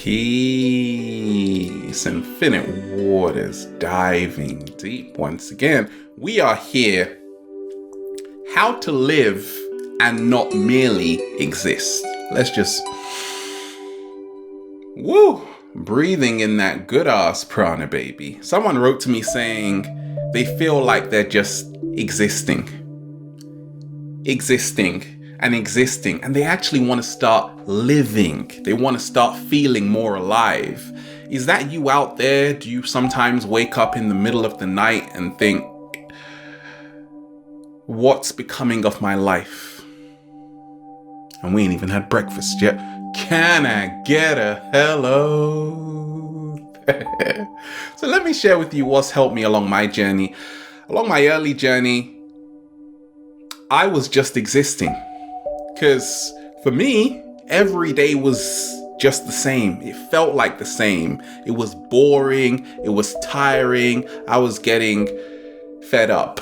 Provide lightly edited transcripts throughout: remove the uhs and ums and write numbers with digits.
Peace, infinite waters, diving deep once again. We are here. How to live and not merely exist. Let's just breathing in that good ass prana, baby. Someone wrote to me saying they feel like they're just existing, and they actually want to start living. They want to start feeling more alive. Is that you out there? Do you sometimes wake up in the middle of the night and think, what's becoming of my life? And we ain't even had breakfast yet. Can I get a hello? So let me share with you what's helped me along my journey. Along my early journey, I was just existing. Because for me, every day was just the same. It felt like the same. It was boring. It was tiring. I was getting fed up.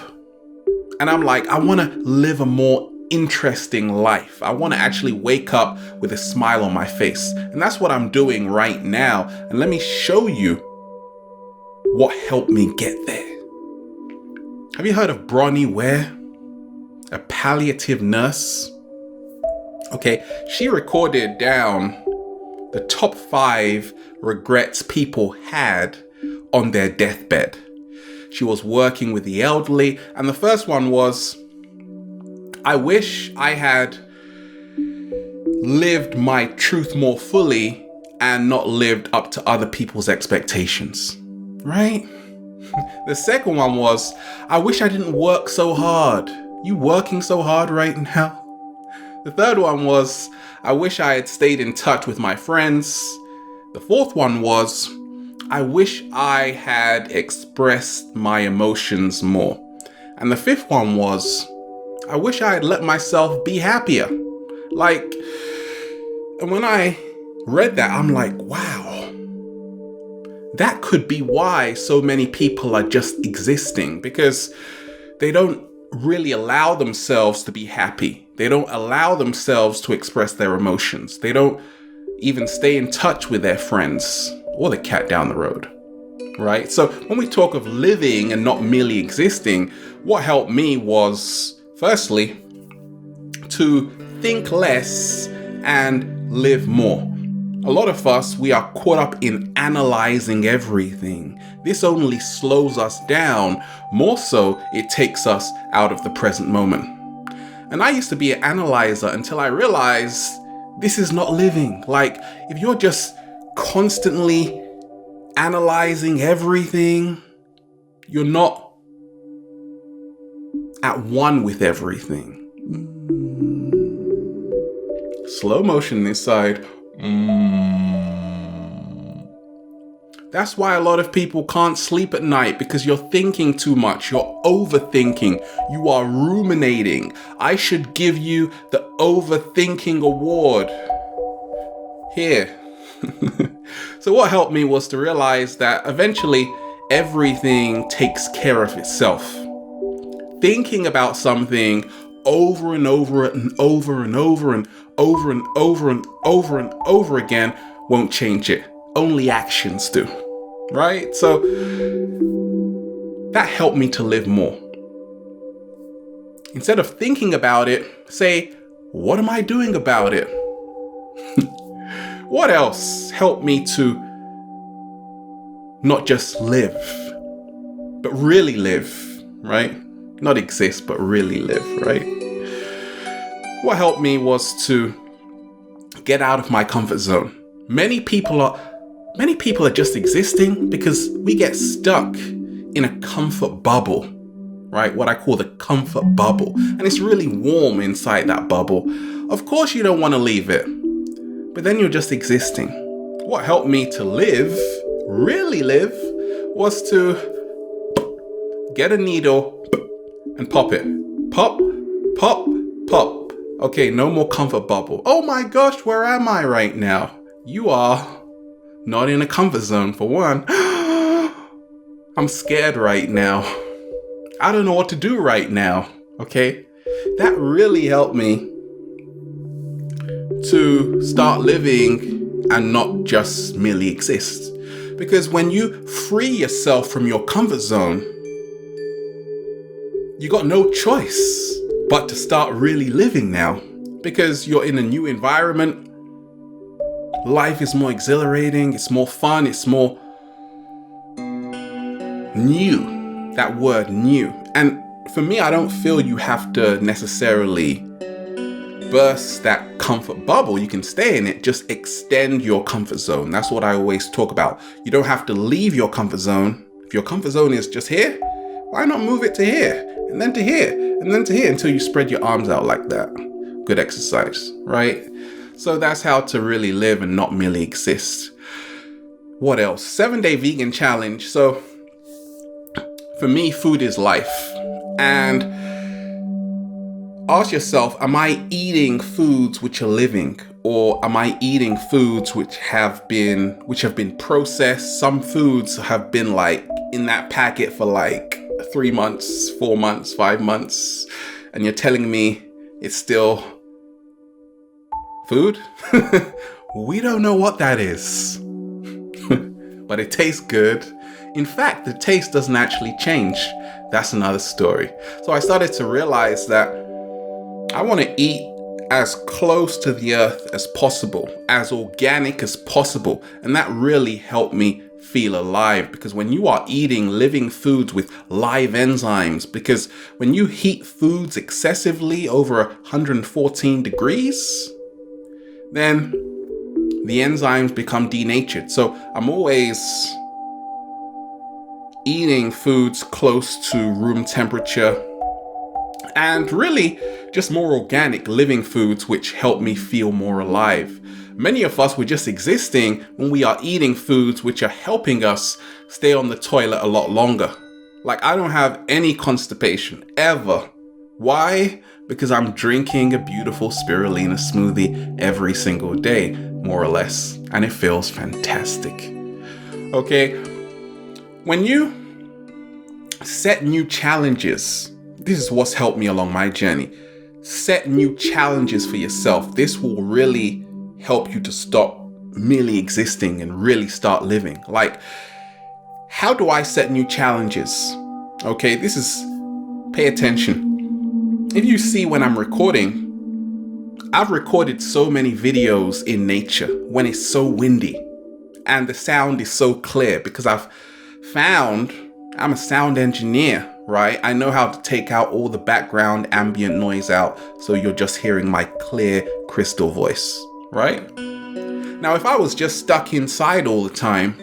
And I'm like, I want to live a more interesting life. I want to actually wake up with a smile on my face. And that's what I'm doing right now. And let me show you what helped me get there. Have you heard of Bronnie Ware? A palliative nurse? Okay, she recorded down the top 5 regrets people had on their deathbed. She was working with the elderly, and the first one was, I wish I had lived my truth more fully and not lived up to other people's expectations, right? The second one was, I wish I didn't work so hard. You working so hard right now? The third one was, I wish I had stayed in touch with my friends. The fourth one was, I wish I had expressed my emotions more. And the fifth one was, I wish I had let myself be happier. And when I read that, I'm like, wow, that could be why so many people are just existing, because they don't really allow themselves to be happy. They don't allow themselves to express their emotions. They don't even stay in touch with their friends or the cat down the road, right? So when we talk of living and not merely existing, what helped me was, firstly, to think less and live more. A lot of us, we are caught up in analyzing everything. This only slows us down. More so, it takes us out of the present moment. And I used to be an analyzer until I realized this is not living. If you're just constantly analyzing everything, you're not at one with everything. Slow motion this side. That's why a lot of people can't sleep at night, because you're thinking too much. You're overthinking. You are ruminating. I should give you the Overthinking Award. Here. So what helped me was to realize that eventually everything takes care of itself. Thinking about something over and over and over and over and over and over and over and over again won't change it. Only actions do, right? So that helped me to live more. Instead of thinking about it, say, what am I doing about it? What else helped me to not just live, but really live, right? Not exist, but really live, right? What helped me was to get out of my comfort zone. Many people are just existing because we get stuck in a comfort bubble, right? What I call the comfort bubble. And it's really warm inside that bubble. Of course you don't want to leave it, but then you're just existing. What helped me to live, really live, was to get a needle and pop it. Pop, pop, pop. Okay, no more comfort bubble. Oh my gosh, where am I right now? You are not in a comfort zone, for one. I'm scared right now. I don't know what to do right now, okay? That really helped me to start living and not just merely exist. Because when you free yourself from your comfort zone, you got no choice but to start really living now. Because you're in a new environment, life is more exhilarating, it's more fun, it's more new. That word, new. And for me, I don't feel you have to necessarily burst that comfort bubble. You can stay in it, just extend your comfort zone. That's what I always talk about. You don't have to leave your comfort zone. If your comfort zone is just here, why not move it to here, and then to here, and then to here, until you spread your arms out like that? Good exercise, right? So that's how to really live and not merely exist. What else? 7-day vegan challenge. So for me, food is life. And ask yourself, am I eating foods which are living, or am I eating foods which have been processed? Some foods have been like in that packet for like 3 months, 4 months, 5 months, and you're telling me it's still food? We don't know what that is, but it tastes good. In fact, the taste doesn't actually change. That's another story. So I started to realize that I want to eat as close to the earth as possible, as organic as possible. And that really helped me feel alive, because when you are eating living foods with live enzymes, because when you heat foods excessively over 114 degrees, then the enzymes become denatured. So I'm always eating foods close to room temperature, and really just more organic living foods which help me feel more alive. Many of us, we're just existing when we are eating foods which are helping us stay on the toilet a lot longer. Like, I don't have any constipation ever. Why? Because I'm drinking a beautiful spirulina smoothie every single day, more or less, and it feels fantastic. Okay, when you set new challenges, this is what's helped me along my journey. Set new challenges for yourself. This will really help you to stop merely existing and really start living. Like, how do I set new challenges? Okay, pay attention. If you see when I'm recording, I've recorded so many videos in nature when it's so windy and the sound is so clear, because I'm a sound engineer, right? I know how to take out all the background ambient noise out, so you're just hearing my clear crystal voice, right? Now, if I was just stuck inside all the time,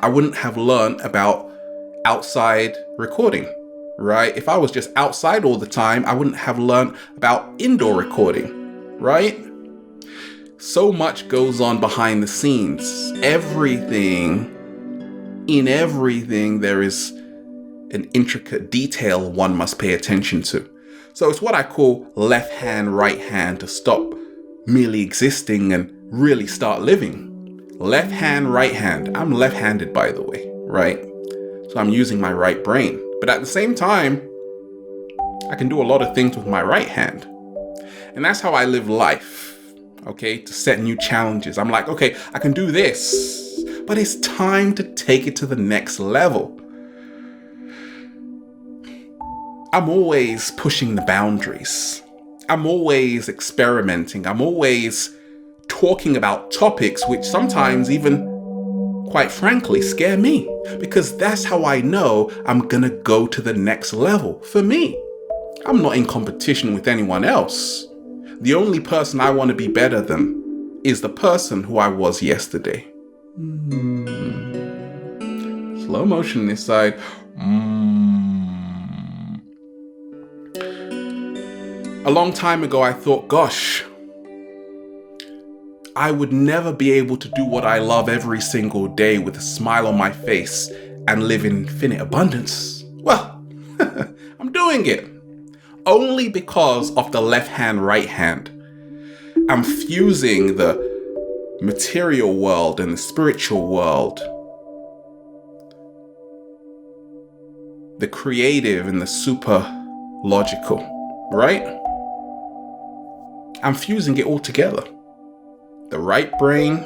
I wouldn't have learned about outside recording, right? If I was just outside all the time, I wouldn't have learned about indoor recording, right? So much goes on behind the scenes. In everything, there is an intricate detail one must pay attention to. So it's what I call left hand, right hand, to stop merely existing and really start living. Left hand, right hand. I'm left-handed, by the way, right? So I'm using my right brain. But at the same time, I can do a lot of things with my right hand. And that's how I live life, okay? To set new challenges. I'm like, okay, I can do this, but it's time to take it to the next level. I'm always pushing the boundaries. I'm always experimenting. I'm always talking about topics which sometimes even, quite frankly, scare me, because that's how I know I'm gonna go to the next level. For me, I'm not in competition with anyone else. The only person I want to be better than is the person who I was yesterday. Slow motion this side. A long time ago, I thought, gosh, I would never be able to do what I love every single day with a smile on my face and live in infinite abundance. Well, I'm doing it. Only because of the left hand, right hand. I'm fusing the material world and the spiritual world, the creative and the super logical, right? I'm fusing it all together. The right brain,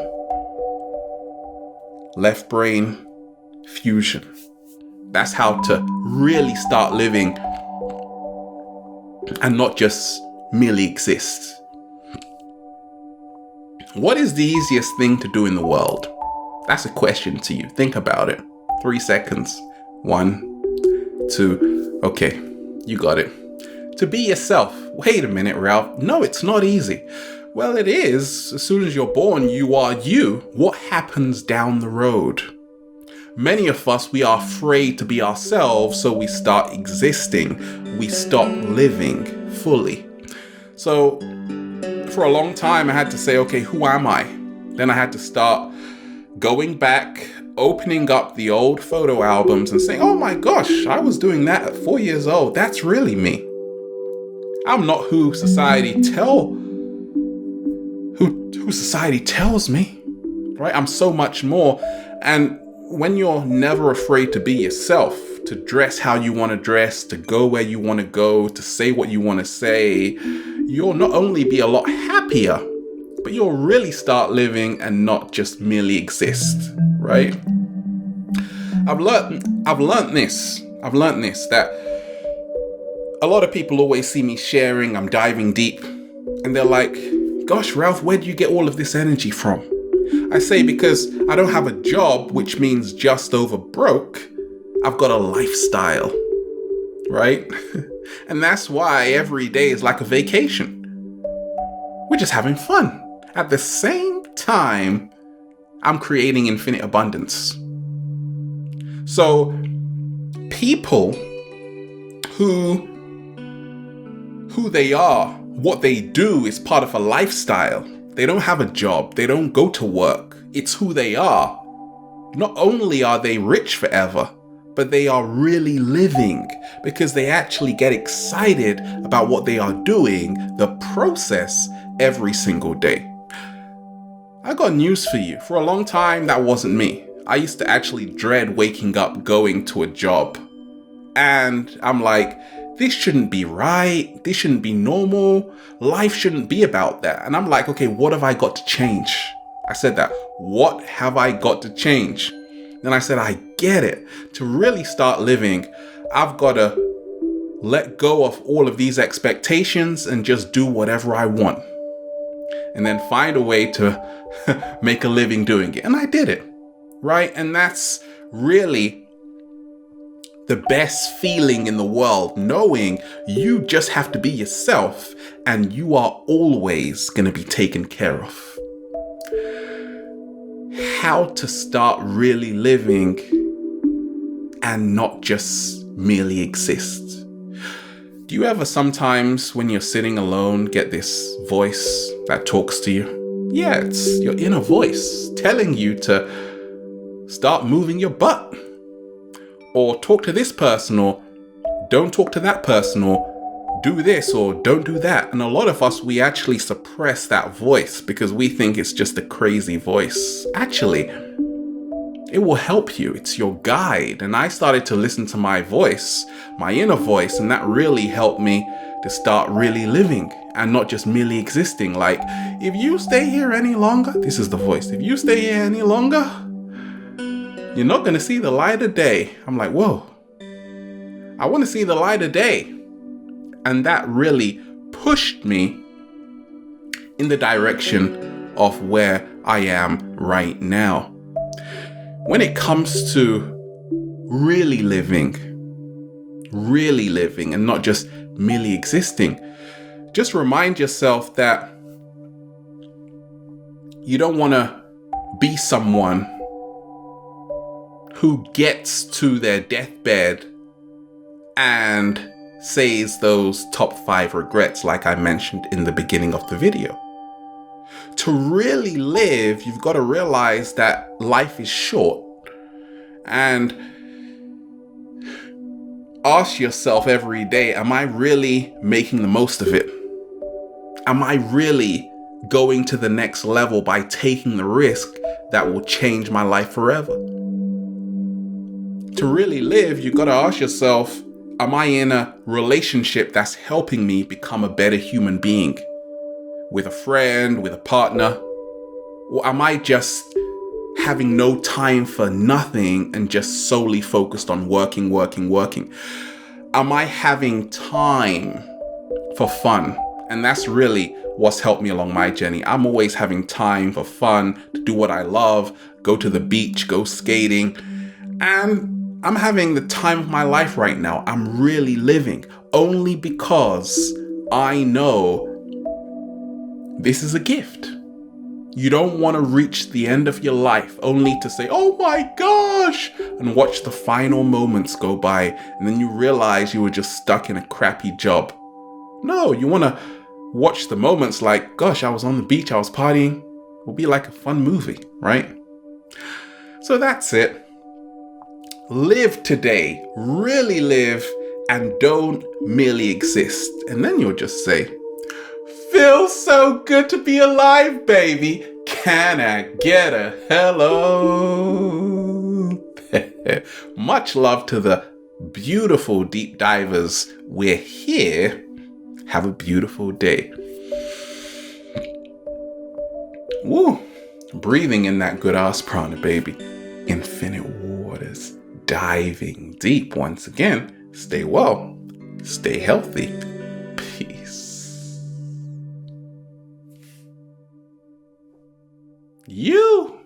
left brain fusion. That's how to really start living and not just merely exist. What is the easiest thing to do in the world? That's a question to you. Think about it. 3 seconds. 1, 2. Okay, you got it. To be yourself. Wait a minute, Ralph. No, it's not easy. Well, it is. As soon as you're born, you are you. What happens down the road? Many of us, we are afraid to be ourselves, so we start existing. We stop living fully. So for a long time, I had to say, okay, who am I? Then I had to start going back, opening up the old photo albums and saying, oh my gosh, I was doing that at 4 years old. That's really me. I'm not who society tells me, right? I'm so much more. And when you're never afraid to be yourself, to dress how you want to dress, to go where you want to go, to say what you want to say, you'll not only be a lot happier, but you'll really start living and not just merely exist, right? I've learned this that a lot of people always see me sharing, I'm diving deep, and they're like, gosh, Ralph, where do you get all of this energy from? I say, because I don't have a job, which means just over broke. I've got a lifestyle, right? And that's why every day is like a vacation. We're just having fun. At the same time, I'm creating infinite abundance. So people who they are, what they do is part of a lifestyle. They don't have a job. They don't go to work. It's who they are. Not only are they rich forever, but they are really living because they actually get excited about what they are doing, the process, every single day. I got news for you. For a long time, that wasn't me. I used to actually dread waking up going to a job. And I'm like, this shouldn't be right. This shouldn't be normal. Life shouldn't be about that. And I'm like, okay, what have I got to change? I said that. What have I got to change? Then I said, I get it. To really start living, I've got to let go of all of these expectations and just do whatever I want. And then find a way to make a living doing it. And I did it, right? And that's really the best feeling in the world, knowing you just have to be yourself and you are always going to be taken care of. How to start really living and not just merely exist. Do you ever sometimes when you're sitting alone get this voice that talks to you? Yeah, it's your inner voice telling you to start moving your butt. Or talk to this person, or don't talk to that person, or do this, or don't do that. And a lot of us, we actually suppress that voice because we think it's just a crazy voice. Actually, it will help you. It's your guide. And I started to listen to my voice, my inner voice, and that really helped me to start really living and not just merely existing. Like, if you stay here any longer, this is the voice. If you stay here any longer, you're not going to see the light of day. I'm like, whoa, I want to see the light of day. And that really pushed me in the direction of where I am right now. When it comes to really living and not just merely existing, just remind yourself that you don't want to be someone who gets to their deathbed and says those top 5 regrets like I mentioned in the beginning of the video. To really live, you've got to realize that life is short, and ask yourself every day, am I really making the most of it? Am I really going to the next level by taking the risk that will change my life forever? To really live, you've got to ask yourself, am I in a relationship that's helping me become a better human being? With a friend, with a partner, Or am I just having no time for nothing and just solely focused on working, working, working? Am I having time for fun? And that's really what's helped me along my journey. I'm always having time for fun, to do what I love, go to the beach, go skating. And I'm having the time of my life right now. I'm really living only because I know this is a gift. You don't want to reach the end of your life only to say, oh my gosh, and watch the final moments go by. And then you realize you were just stuck in a crappy job. No, you want to watch the moments like, gosh, I was on the beach, I was partying. It'll be like a fun movie, right? So that's it. Live today, really live, and don't merely exist. And then you'll just say, feels so good to be alive, baby. Can I get a hello? Much love to the beautiful deep divers. We're here. Have a beautiful day. Woo! Breathing in that good ass prana, baby. Infinite waters. Diving deep once again. Stay well. Stay healthy. Peace. You.